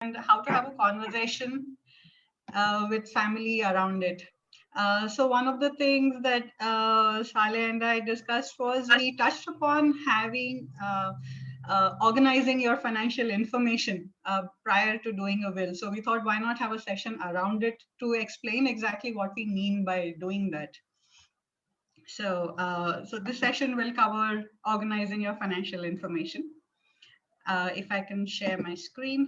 and how to have a conversation with family around it. So one of the things that Saleh and I discussed was we touched upon having organizing your financial information prior to doing a will. So we thought, why not have a session around it to explain exactly what we mean by doing that. So this session will cover organizing your financial information. If I can share my screen.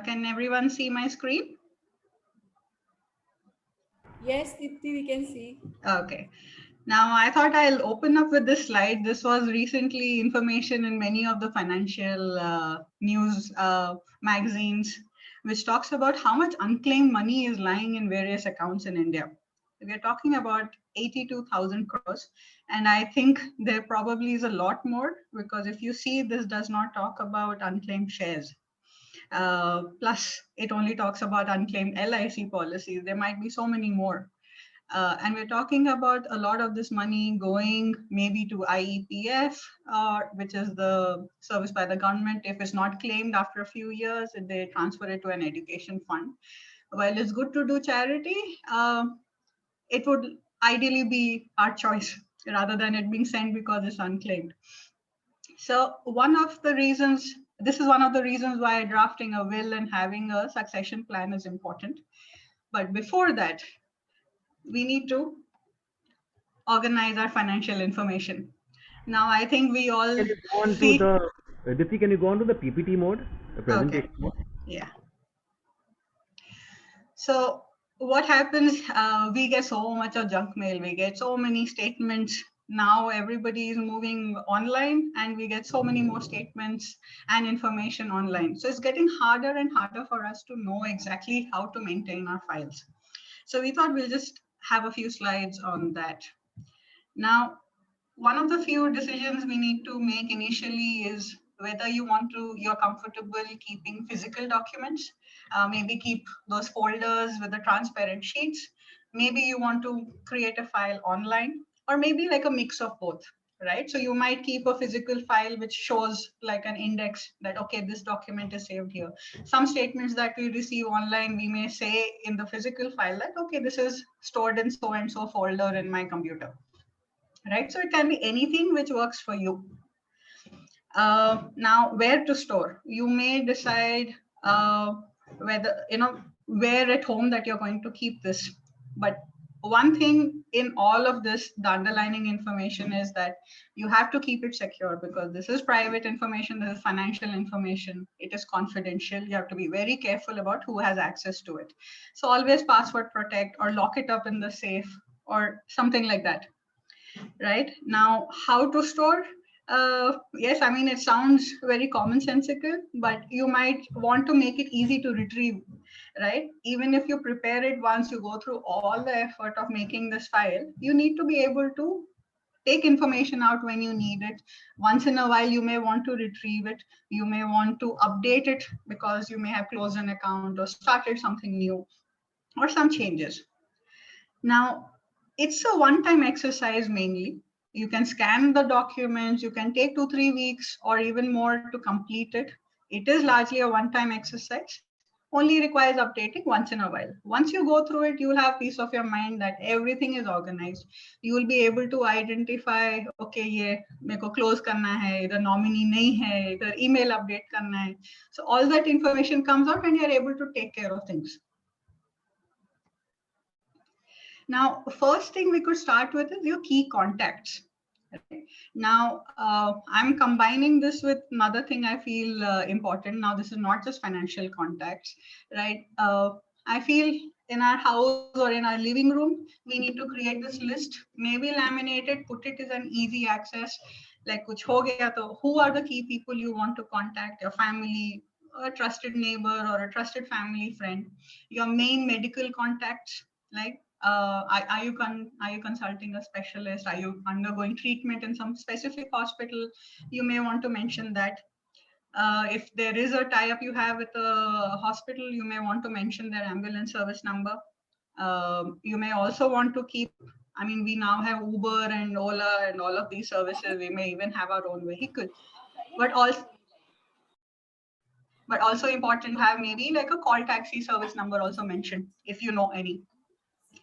Can everyone see my screen? Yes, Dipti, we can see. Okay. Now, I thought I'll open up with this slide. This was recently information in many of the financial news magazines, which talks about how much unclaimed money is lying in various accounts in India. We're talking about 82,000 crores. And I think there probably is a lot more, because if you see, this does not talk about unclaimed shares. Plus, it only talks about unclaimed LIC policies. There might be so many more. And we're talking about a lot of this money going maybe to IEPF, which is the service by the government. If it's not claimed after a few years, they transfer it to an education fund. While it's good to do charity, it would ideally be our choice rather than it being sent because it's unclaimed. So this is one of the reasons why drafting a will and having a succession plan is important. But before that, we need to organize our financial information. Now, I think we all Can you go on to see, the Dipti, can you go on to the PPT mode, the okay, presentation mode? yeah. So what happens, we get so much of junk mail, we get so many statements. Now everybody is moving online and we get so many more statements and information online. So it's getting harder and harder for us to know exactly how to maintain our files. So we thought we'll just have a few slides on that. Now, one of the few decisions we need to make initially is whether you're comfortable keeping physical documents. Maybe keep those folders with the transparent sheets. Maybe you want to create a file online, or maybe like a mix of both, right? So you might keep a physical file which shows like an index that, okay, this document is saved here. Some statements that we receive online, we may say in the physical file that, okay, this is stored in so and so folder in my computer, right? So it can be anything which works for you. Now, where to store? You may decide whether, where at home that you're going to keep this. But one thing in all of this, the underlining information is that you have to keep it secure, because this is private information, this is financial information, it is confidential. You have to be very careful about who has access to it. So always password protect or lock it up in the safe or something like that. Right now, how to store? Yes, I mean, it sounds very commonsensical, but you might want to make it easy to retrieve, right? Even if you prepare it once, you go through all the effort of making this file, you need to be able to take information out when you need it. Once in a while, you may want to retrieve it. You may want to update it because you may have closed an account or started something new or some changes. Now, it's a one-time exercise mainly. You can scan the documents, you can take 2-3 weeks or even more to complete it. It is largely a one-time exercise, only requires updating once in a while. Once you go through it, you will have peace of your mind that everything is organized. You will be able to identify, okay, ये मेरे को close करना है, इधर nominee नहीं है, इधर email update करना है. So all that information comes out and you're able to take care of things. Now, first thing we could start with is your key contacts. Right? Now, I'm combining this with another thing I feel important. Now, this is not just financial contacts, right? I feel in our house or in our living room, we need to create this list, maybe laminate it, put it as an easy access. Like, kuch ho gaya to, who are the key people you want to contact? Your family, a trusted neighbor, or a trusted family friend, your main medical contacts, like are you consulting a specialist? Are you undergoing treatment in some specific hospital? You may want to mention that. If there is a tie-up you have with a hospital, you may want to mention their ambulance service number. You may also want to keep, I mean, we now have Uber and Ola and all of these services. We may even have our own vehicle, but also important to have maybe like a call taxi service number also mentioned if you know any.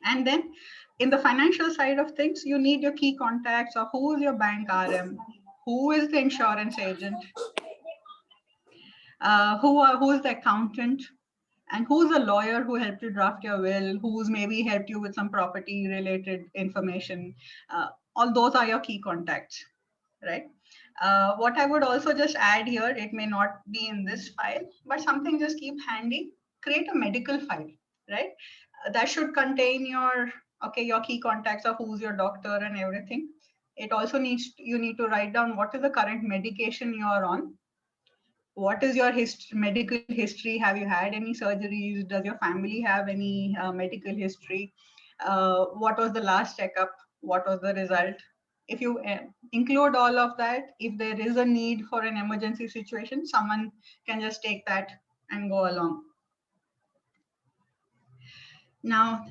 And then in the financial side of things, you need your key contacts of who is your bank RM, who is the insurance agent, who is the accountant, and who's the lawyer who helped you draft your will, who's maybe helped you with some property related information. All those are your key contacts, right? What I would also just add here, it may not be in this file, but something just keep handy, create a medical file, right? That should contain your key contacts of who's your doctor and everything. It also you need to write down what is the current medication you are on. What is your medical history? Have you had any surgeries? Does your family have any medical history? What was the last checkup? What was the result? If you include all of that, if there is a need for an emergency situation, someone can just take that and go along. Now,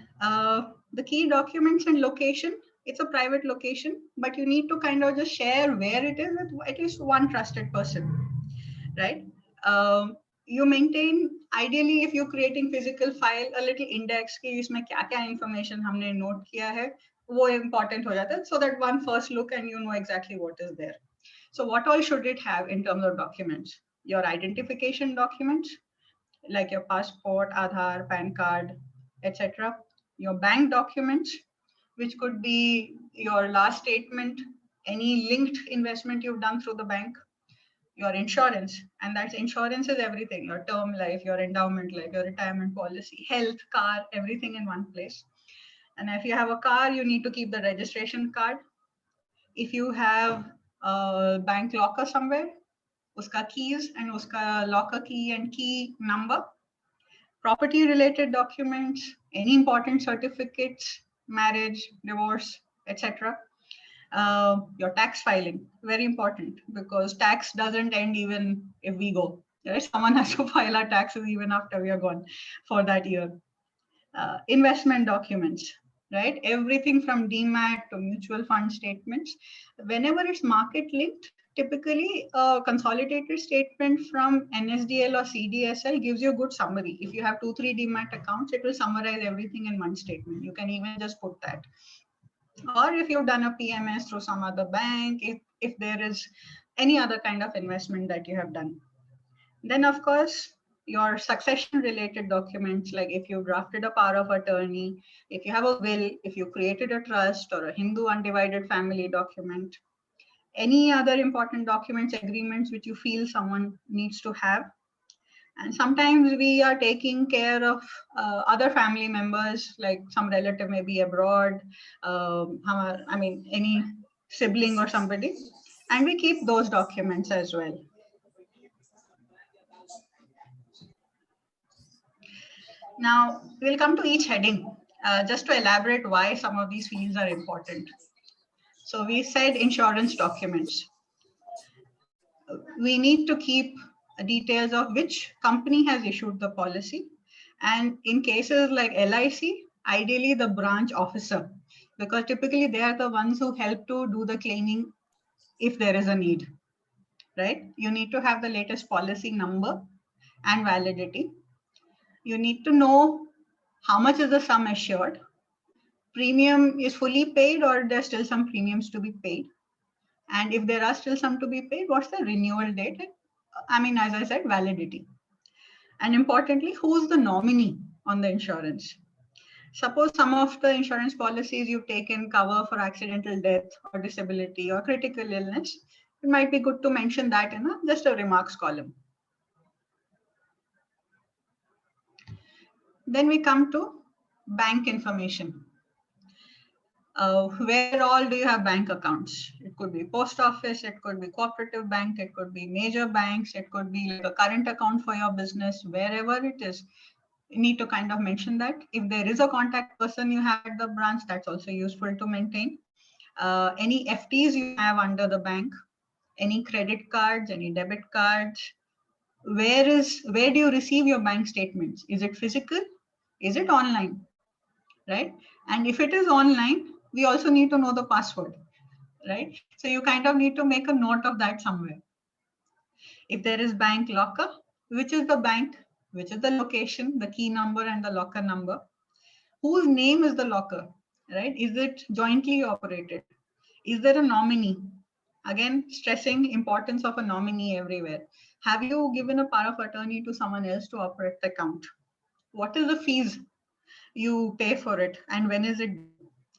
the key documents and location, it's a private location, but you need to kind of just share where it is with at least one trusted person, right? You maintain, ideally, if you're creating physical file, a little index कि इसमें क्या-क्या information हमने note किया है, वो important हो जाता है, so that one first look and you know exactly what is there. So what all should it have in terms of documents? Your identification documents, like your passport, Aadhaar, PAN card, etc. Your bank documents, which could be your last statement, any linked investment you've done through the bank, your insurance, and that's insurance is everything, your term life, your endowment life, your retirement policy, health, car, everything in one place. And if you have a car, you need to keep the registration card. If you have a bank locker somewhere, uska keys and uska locker key and key number. Property related documents, any important certificates, marriage, divorce, etc. Your tax filing, very important, because tax doesn't end even if we go. Right? Someone has to file our taxes even after we are gone for that year. Investment documents, right? Everything from DMAT to mutual fund statements. Whenever it's market linked, typically a consolidated statement from NSDL or CDSL gives you a good summary. If you have 2-3 DMAT accounts, it will summarize everything in one statement. You can even just put that. Or if you've done a PMS through some other bank, if there is any other kind of investment that you have done. Then of course, your succession related documents, like if you drafted a power of attorney, if you have a will, if you created a trust or a Hindu undivided family document, any other important documents, agreements which you feel someone needs to have. And sometimes we are taking care of other family members, like some relative may be abroad, I mean, any sibling or somebody, and we keep those documents as well. Now, we'll come to each heading, just to elaborate why some of these fields are important. So we said insurance documents. We need to keep details of which company has issued the policy. And in cases like LIC, ideally the branch officer, because typically they are the ones who help to do the claiming if there is a need, right? You need to have the latest policy number and validity. You need to know how much is the sum assured. Premium is fully paid or there's still some premiums to be paid. And if there are still some to be paid, what's the renewal date? I mean, as I said, validity. And importantly, who's the nominee on the insurance? Suppose some of the insurance policies you've taken cover for accidental death or disability or critical illness. It might be good to mention that in just a remarks column. Then we come to bank information. Where all do you have bank accounts? It could be post office, it could be cooperative bank, it could be major banks, it could be like a current account for your business, wherever it is. You need to kind of mention that. If there is a contact person you have at the branch, that's also useful to maintain. Any FTs you have under the bank, any credit cards, any debit cards. Where do you receive your bank statements? Is it physical? Is it online? Right? And if it is online, we also need to know the password, right? So you kind of need to make a note of that somewhere. If there is bank locker, which is the bank, which is the location, the key number and the locker number, whose name is the locker, right? Is it jointly operated? Is there a nominee? Again, stressing importance of a nominee everywhere. Have you given a power of attorney to someone else to operate the account? What is the fees you pay for it, and when is it?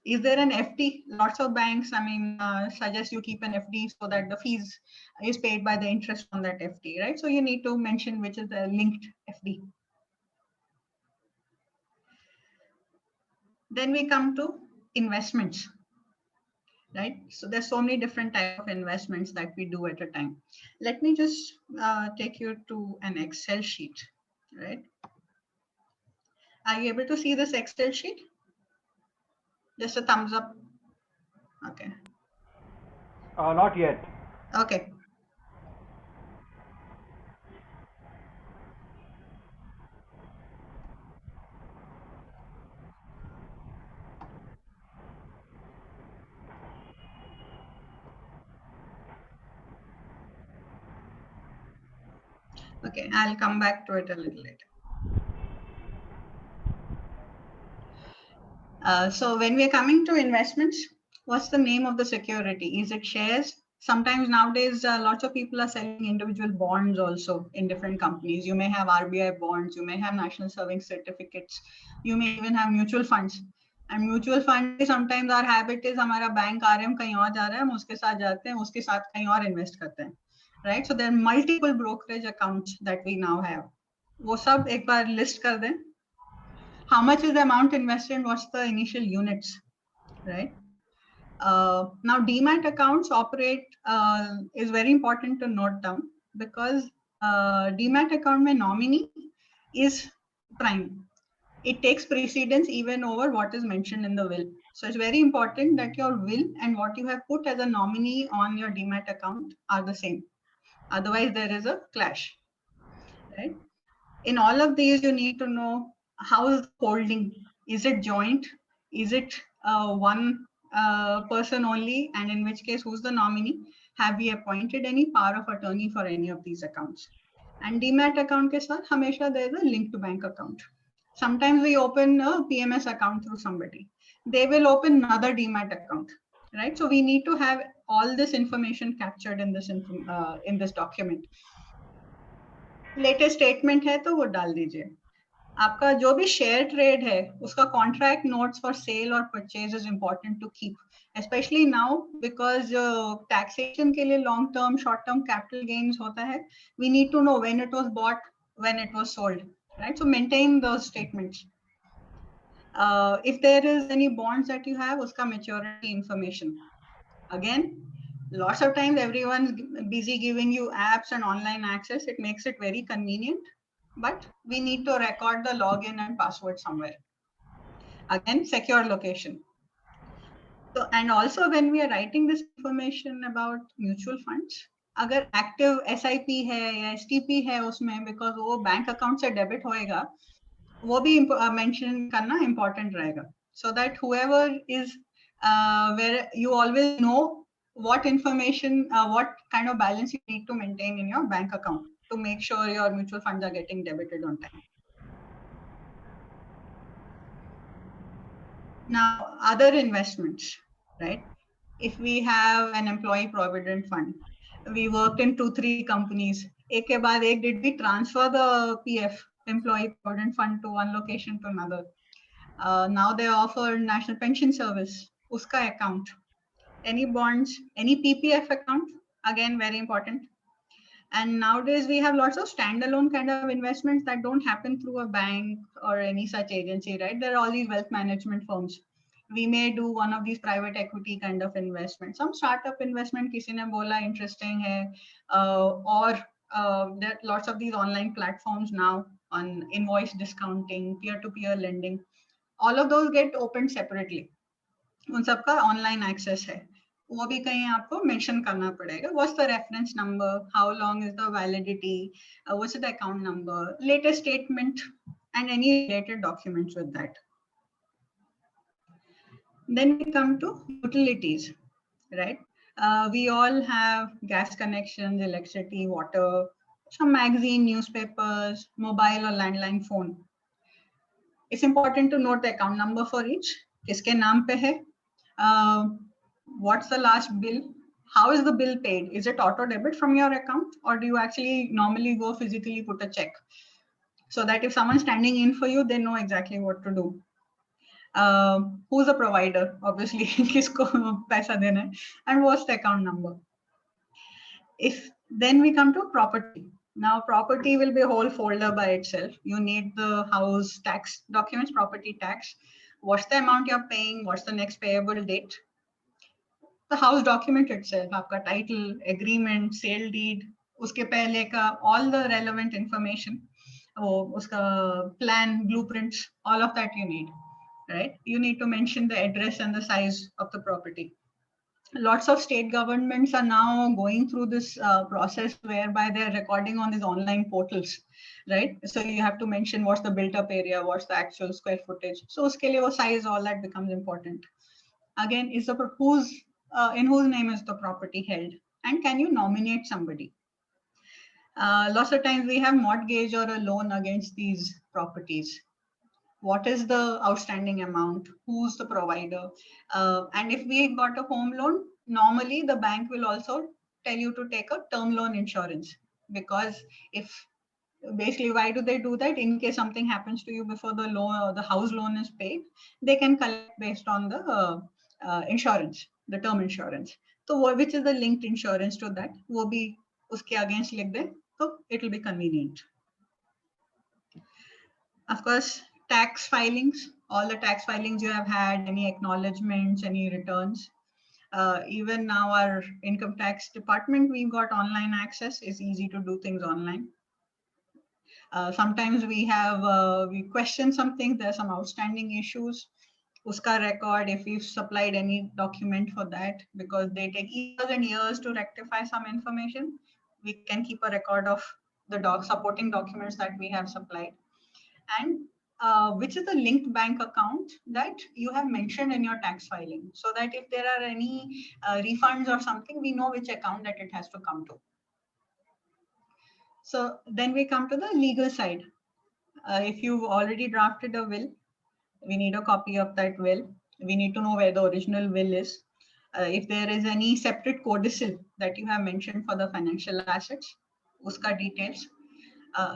Is there an FD? Lots of banks, suggest you keep an FD so that the fees is paid by the interest on that FD, right? So you need to mention which is the linked FD. Then we come to investments, right? So there's so many different types of investments that we do at a time. Let me just take you to an Excel sheet, right? Are you able to see this Excel sheet? Just a thumbs up. Okay. Not yet. Okay. Okay, I'll come back to it a little later. So when we're coming to investments, what's the name of the security? Is it shares? Sometimes nowadays, lots of people are selling individual bonds also in different companies. You may have RBI bonds, you may have national serving certificates, you may even have mutual funds. And mutual fund, sometimes our habit is हमारा bank RM कहीं और जा रहा है, हम उसके साथ जाते हैं, उसके साथ कहीं और invest करते हैं, right? So there are multiple brokerage accounts that we now have. वो सब एक बार list कर दें. How much is the amount invested and what's the initial units, right? Now demat accounts operate is very important to note down, because demat account mein nominee is prime. It takes precedence even over what is mentioned in the will. So it's very important that your will and what you have put as a nominee on your demat account are the same. Otherwise there is a clash, right? In all of these, you need to know how is the holding. Is it joint? Is it one person only? And in which case, who's the nominee? Have we appointed any power of attorney for any of these accounts? And demat account ke saath, hamesha there is a link to bank account. Sometimes we open a PMS account through somebody. They will open another demat account, right? So we need to have all this information captured in this document. Latest statement है तो वो डाल दीजिए. आपका जो भी share trade है उसका कॉन्ट्रैक्ट नोट्स फॉर सेल और purchase is important to keep, specially now because taxation के लिए long term short term capital gains होता है. We need to know when it was bought, when it was sold, right? So maintain those statements. If there is any bonds that you have, उसका maturity information. Again, lots of times everyone's busy giving you apps and online access. It makes it very convenient, but we need to record the login and password somewhere. Again, secure location. So, and also when we are writing this information about mutual funds, अगर active SIP है या STP है उसमें, because वो bank account से debit होएगा, वो भी mention करना important रहेगा, so that whoever is where you always know what information, what kind of balance you need to maintain in your bank account to make sure your mutual funds are getting debited on time. Now, other investments, right? If we have an employee provident fund, we worked in 2-3 companies. एक के बाद एक, did we transfer the PF, employee provident fund, to one location to another? Now they offer national pension service, uska account. Any bonds, any PPF account, again, very important. And nowadays we have lots of standalone kind of investments that don't happen through a bank or any such agency, right? There are all these wealth management firms. We may do one of these private equity kind of investments. Some startup investment, kisi ne bola interesting hai, or there are lots of these online platforms now on invoice discounting, peer-to-peer lending. All of those get opened separately. उन सबका online access है, वो भी कहीं आपको mention करना पड़ेगा. What's the reference number, how long is the validity, what's the account number, latest statement, and any related documents with that. Then we come to utilities, right? We all have gas connections, electricity, water, some magazine, newspapers, mobile or landline phone. It's important to note the account number for each. किसके नाम पे है? What's the last bill? How is the bill paid? Is it auto debit from your account, or do you actually normally go physically put a check? So that if someone's standing in for you, they know exactly what to do. Who's the provider? Obviously, किसको पैसा देना है, and what's the account number? If then we come to property. Now, property will be a whole folder by itself. You need the house tax documents, property tax. What's the amount you're paying? What's the next payable date? The house document itself, आपका title, agreement, sale deed, उसके पहले का all the relevant information, उसका plan, blueprints, all of that you need, right? You need to mention the address and the size of the property. Lots of state governments are now going through this process whereby they're recording on these online portals, right? So you have to mention what's the built up area, what's the actual square footage. So uske liye wo size, all that becomes important. Again, is the in whose name is the property held, and can you nominate somebody? Lots of times we have mortgage or a loan against these properties. What is the outstanding amount? Who's the provider? And if we got a home loan, normally the bank will also tell you to take a term loan insurance, because if basically, why do they do that? In case something happens to you before the loan or the house loan is paid, they can collect based on the insurance, the term insurance. So which is the linked insurance to that? वो भी उसके against लिख दे, so it will be convenient. Of course, tax filings, all the tax filings you have had, any acknowledgements, any returns. Even now our income tax department, we've got online access. It's easy to do things online. Sometimes we question something, there's some outstanding issues. Uska record, if we've supplied any document for that, because they take years and years to rectify some information, we can keep a record of the supporting documents that we have supplied. And which is the linked bank account that you have mentioned in your tax filing, so that if there are any refunds or something, we know which account that it has to come to. So then we come to the legal side. If you've already drafted a will, we need a copy of that will. We need to know where the original will is. If there is any separate codicil that you have mentioned for the financial assets, uska details.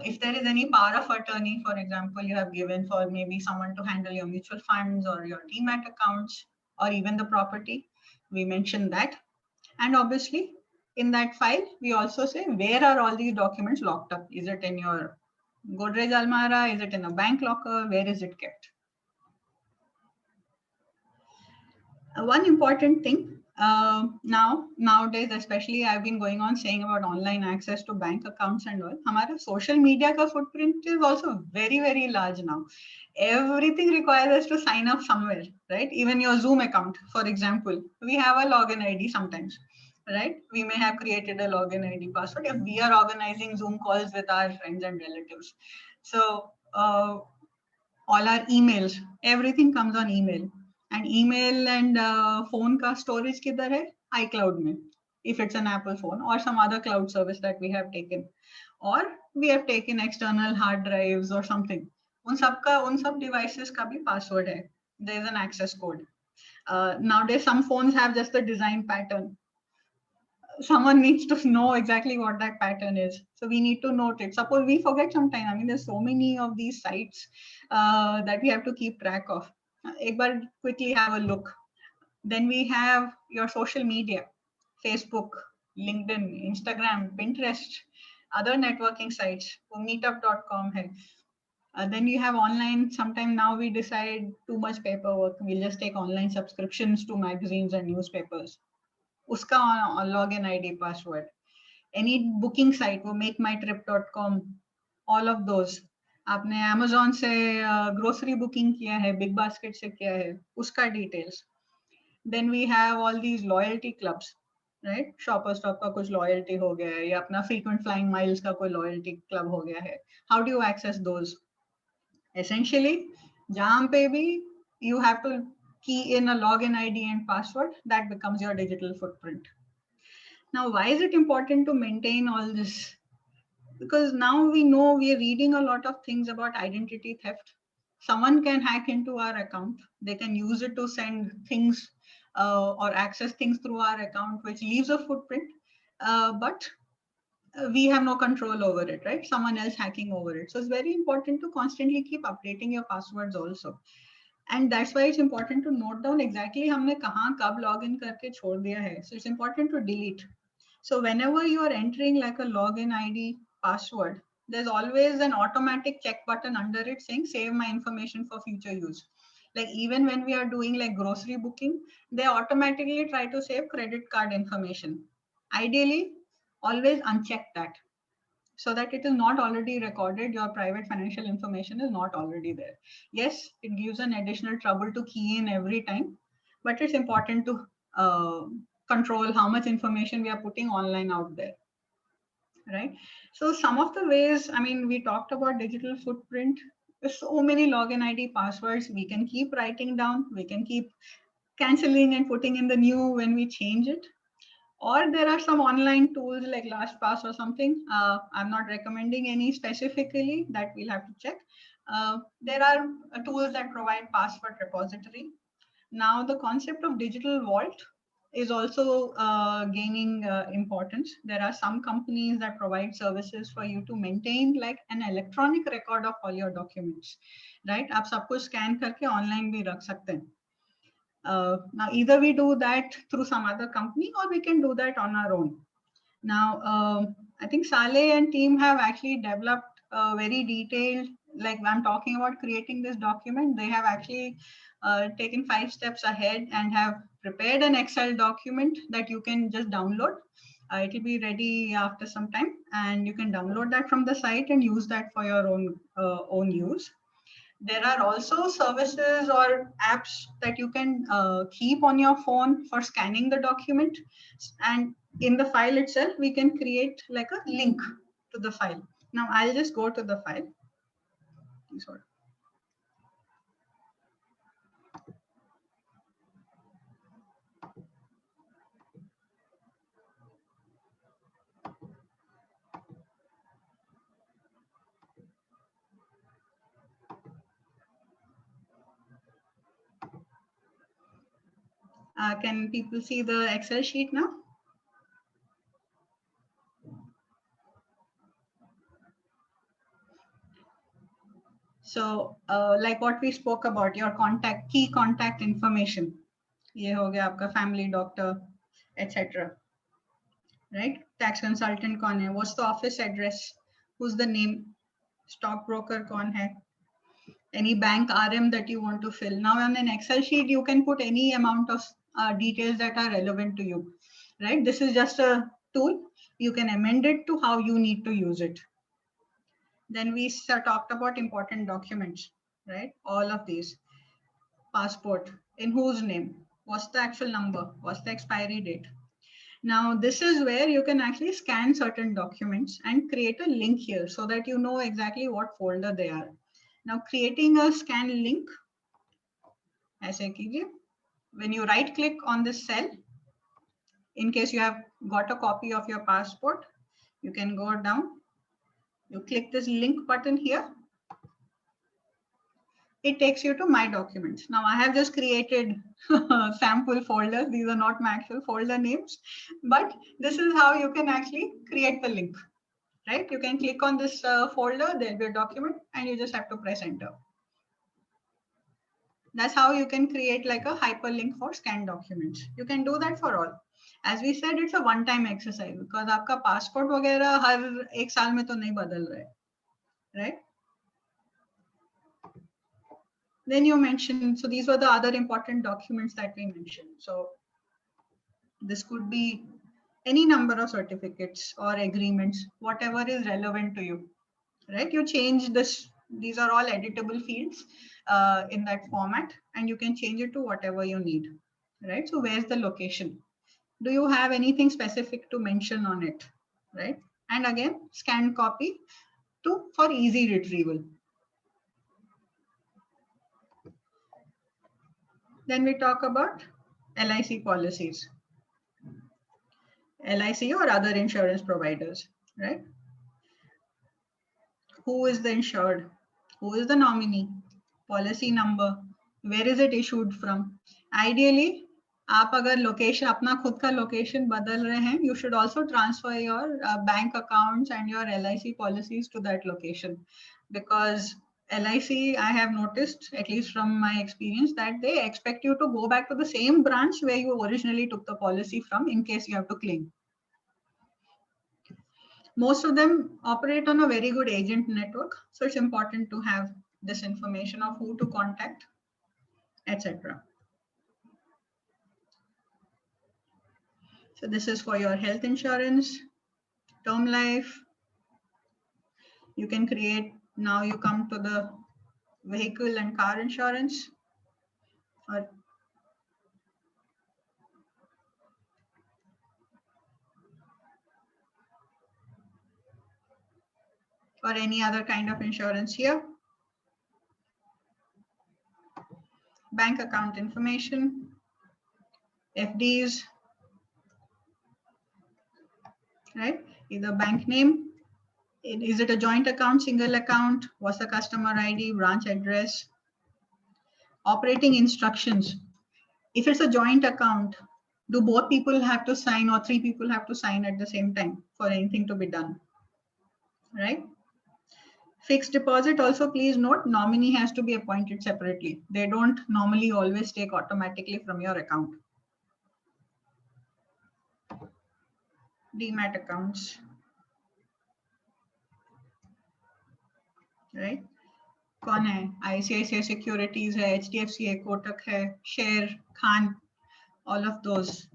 If there is any power of attorney, for example, you have given for maybe someone to handle your mutual funds or your demat accounts or even the property, we mention that. And obviously, in that file, we also say where are all these documents locked up? Is it in your Godrej Almara? Is it in a bank locker? Where is it kept? One important thing nowadays, especially I've been going on saying about online access to bank accounts and all. Hamara social media ka footprint is also very, very large now. Everything requires us to sign up somewhere, right? Even your Zoom account, for example, we have a login ID sometimes, right? We may have created a login ID password if we are organizing Zoom calls with our friends and relatives. So all our emails, everything comes on email. And email and phone ka storage kidhar hai? iCloud mein, if it's an Apple phone or some other cloud service that we have taken, or we have taken external hard drives or something. उन सब devices का भी password है. There is an access code. Nowadays, some phones have just the design pattern. Someone needs to know exactly what that pattern is. So we need to note it. Suppose we forget sometime. I mean, there's so many of these sites that we have to keep track of. एक बार quickly have a look. Then we have your social media, Facebook, LinkedIn, Instagram, Pinterest, other networking sites, meetup.com hai. Then you have online. Sometime now we decide too much paperwork. We'll just take online subscriptions to magazines and newspapers. Uska login ID password. Any booking site, वो makemytrip.com, all of those. आपने Amazon से grocery booking किया है, Big Basket से किया है, उसका details. Then we have all these loyalty clubs, right? Shoppers Stop का कुछ loyalty हो गया है, या अपना frequent flying miles का कोई loyalty club हो गया है. How do you access those? Essentially, जहाँ पे भी you have to key in a login ID and password, that becomes your digital footprint. Now, why is it important to maintain all this? Because now we know, we are reading a lot of things about identity theft. Someone can hack into our account. They can use it to send things or access things through our account, which leaves a footprint. But we have no control over it, right? Someone else hacking over it. So it's very important to constantly keep updating your passwords also. And that's why it's important to note down exactly हमने कहाँ कब login करके छोड़ दिया है. So it's important to delete. So whenever you are entering like a login ID password, there's always an automatic check button under it saying save my information for future use. Like even when we are doing like grocery booking, they automatically try to save credit card information. Ideally, always uncheck that so that it is not already recorded. Your private financial information is not already there. Yes, it gives an additional trouble to key in every time, but it's important to control how much information we are putting online out there, right? So some of the ways, I mean, we talked about digital footprint. There's so many login ID passwords we can keep writing down. We can keep canceling and putting in the new when we change it. Or there are some online tools like LastPass or something. I'm not recommending any specifically, that we'll have to check. There are tools that provide password repository. Now the concept of digital vault is also gaining importance. There are some companies that provide services for you to maintain like an electronic record of all your documents, right? आप सब कुछ scan करके online भी रख सकते हैं. Now, either we do that through some other company or we can do that on our own. Now, I think Saleh and team have actually developed a very detailed, like I'm talking about creating this document, they have actually taken 5 steps ahead and have prepared an Excel document that you can just download. It will be ready after some time and you can download that from the site and use that for your own use. There are also services or apps that you can keep on your phone for scanning the document. And in the file itself, we can create like a link to the file. Now I'll just go to the file. Sorry. Can people see the Excel sheet now? So like what we spoke about, your key contact information. ये हो गया आपका family doctor, etc. Right? Tax consultant कौन है? What's the office address? Who's the name? Stockbroker कौन है? Any bank RM that you want to fill. Now on an Excel sheet, you can put any amount of details that are relevant to you, right? This is just a tool. You can amend it to how you need to use it. Then we talked about important documents, right? All of these. Passport, in whose name? What's the actual number? What's the expiry date? Now, this is where you can actually scan certain documents and create a link here so that you know exactly what folder they are. Now, creating a scan link, ऐसे कीजिए. When you right click on this cell, in case you have got a copy of your passport, you can go down, you click this link button here. It takes you to my documents. Now I have just created sample folders. These are not my actual folder names, but this is how you can actually create the link, right? You can click on this folder, there'll be a document and you just have to press enter. That's how you can create like a hyperlink for scanned documents. You can do that for all. As we said, it's a one-time exercise because आपका passport वगैरह हर एक साल में तो नहीं बदल रहा है, right? Then you mentioned, so these were the other important documents that we mentioned. So this could be any number of certificates or agreements, whatever is relevant to you, right? You change this, these are all editable fields in that format and you can change it to whatever you need, right? So where's the location? Do you have anything specific to mention on it, right? And again, scan copy for easy retrieval. Then we talk about LIC policies. LIC or other insurance providers, right? Who is the insured? Who is the nominee? Policy number? Where is it issued from? Ideally, आप अगर location अपना खुद का location बदल रहे हैं, you should also transfer your bank accounts and your LIC policies to that location, because LIC, I have noticed, at least from my experience, that they expect you to go back to the same branch where you originally took the policy from in case you have to claim. Most of them operate on a very good agent network, so it's important to have this information of who to contact, etc. So this is for your health insurance, term life. You can create, now you come to the vehicle and car insurance, or any other kind of insurance here. Bank account information, FDs, right? Either bank name, is it a joint account, single account, what's the customer ID, branch address, operating instructions. If it's a joint account, do both people have to sign or 3 people have to sign at the same time for anything to be done, right? Fixed deposit also, please note, nominee has to be appointed separately. They don't normally always take automatically from your account. Demat accounts, right? कौन है? ICICI Securities है, HDFC है, Kotak है, Share, Khan, all of those.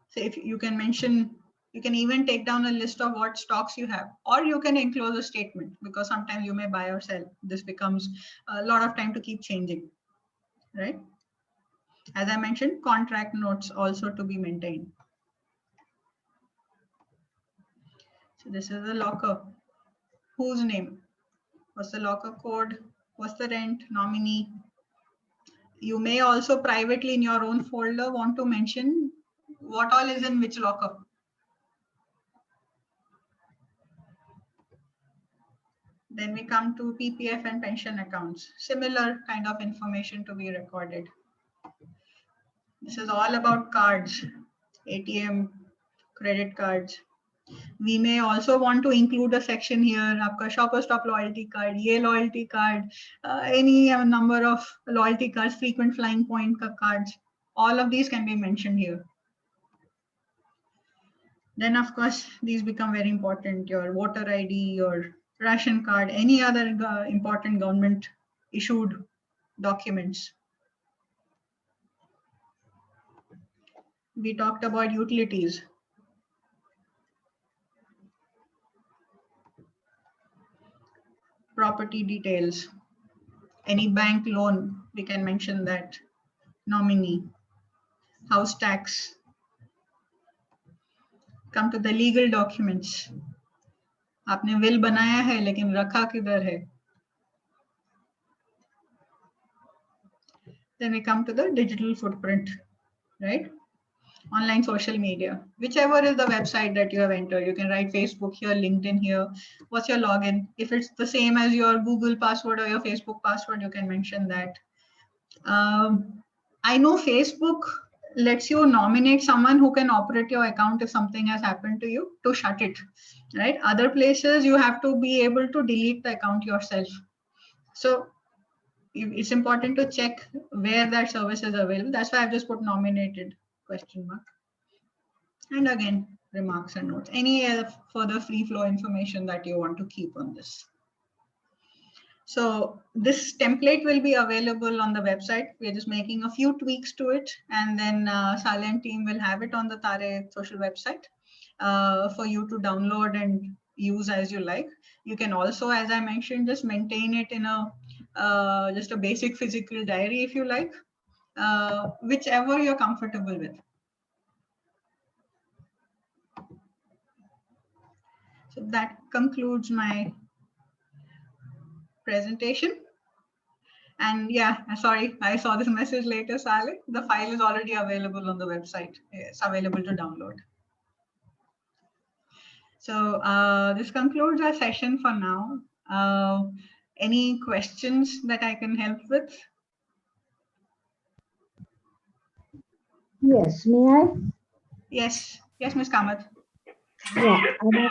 So if you can mention, you can even take down a list of what stocks you have, or you can enclose a statement, because sometimes you may buy or sell. This becomes a lot of time to keep changing, right? As I mentioned, contract notes also to be maintained. So this is the locker. Whose name? What's the locker code? What's the rent? Nominee. You may also privately in your own folder want to mention what all is in which locker. Then we come to PPF and pension accounts. Similar kind of information to be recorded. This is all about cards, ATM, credit cards. We may also want to include a section here, आपका Shoppers Stop loyalty card, ये loyalty card, any number of loyalty cards, frequent flying point cards. All of these can be mentioned here. Then of course, these become very important, your voter ID, your ration card, any other important government issued documents. We talked about utilities. Property details, any bank loan, we can mention that, nominee, house tax. Come to the legal documents. आपने will बनाया है लेकिन रखा किधर है? Then we come to the digital footprint, right? Online social media, whichever is the website that you have entered. You can write Facebook here, LinkedIn here. What's your login? If it's the same as your Google password or your Facebook password, you can mention that. I know Facebook lets you nominate someone who can operate your account if something has happened to you to shut it, right? Other places you have to be able to delete the account yourself. So it's important to check where that service is available. That's why I've just put nominated ? And again, remarks and notes. Any further free flow information that you want to keep on this. So this template will be available on the website. We're just making a few tweaks to it, and then Salem team will have it on the Tare social website for you to download and use as you like. You can also, as I mentioned, just maintain it in a just a basic physical diary if you like, whichever you're comfortable with. So that concludes my presentation. And yeah, sorry, I saw this message later, Saleh. The file is already available on the website. It's available to download. So this concludes our session for now. Any questions that I can help with? Yes, may I? Yes, Ms. Kamath. Yeah,